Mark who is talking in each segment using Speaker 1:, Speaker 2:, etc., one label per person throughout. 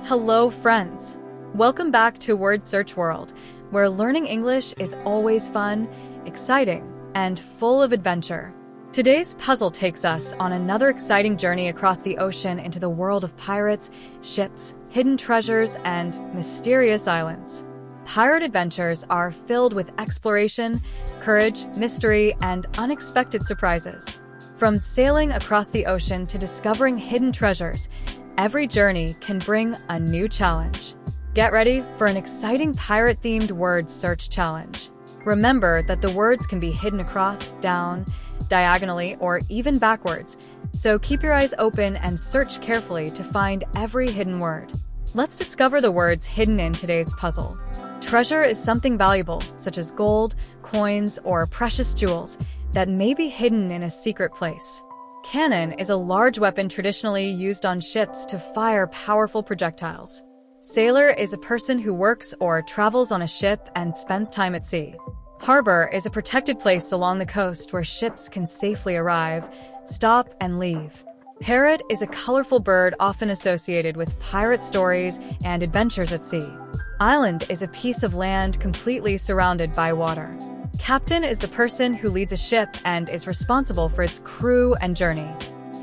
Speaker 1: Hello, friends! Welcome back to Word Search World, where learning English is always fun, exciting, and full of adventure. Today's puzzle takes us on another exciting journey across the ocean into the world of pirates, ships, hidden treasures, and mysterious islands. Pirate adventures are filled with exploration, courage, mystery, and unexpected surprises. From sailing across the ocean to discovering hidden treasures, every journey can bring a new challenge. Get ready for an exciting pirate-themed word search challenge. Remember that the words can be hidden across, down, diagonally, or even backwards, so keep your eyes open and search carefully to find every hidden word. Let's discover the words hidden in today's puzzle. Treasure is something valuable, such as gold, coins, or precious jewels, that may be hidden in a secret place. Cannon is a large weapon traditionally used on ships to fire powerful projectiles. Sailor is a person who works or travels on a ship and spends time at sea. Harbor is a protected place along the coast where ships can safely arrive, stop, and leave. Parrot is a colorful bird often associated with pirate stories and adventures at sea. Island is a piece of land completely surrounded by water. Captain is the person who leads a ship and is responsible for its crew and journey.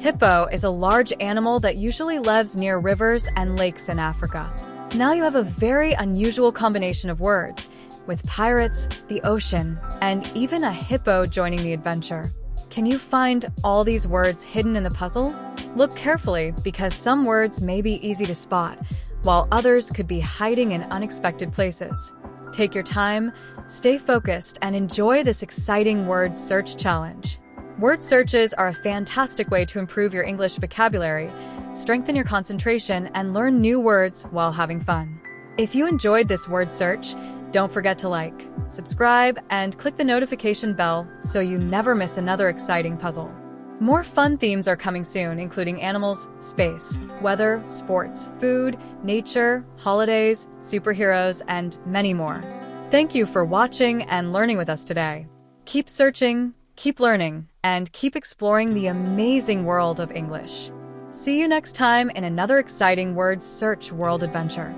Speaker 1: Hippo is a large animal that usually lives near rivers and lakes in Africa. Now you have a very unusual combination of words, with pirates, the ocean, and even a hippo joining the adventure. Can you find all these words hidden in the puzzle? Look carefully because some words may be easy to spot, while others could be hiding in unexpected places. Take your time, stay focused, and enjoy this exciting word search challenge. Word searches are a fantastic way to improve your English vocabulary, strengthen your concentration, and learn new words while having fun. If you enjoyed this word search, don't forget to like, subscribe, and click the notification bell so you never miss another exciting puzzle. More fun themes are coming soon, including animals, space, weather, sports, food, nature, holidays, superheroes, and many more. Thank you for watching and learning with us today. Keep searching, keep learning, and keep exploring the amazing world of English. See you next time in another exciting word search world adventure.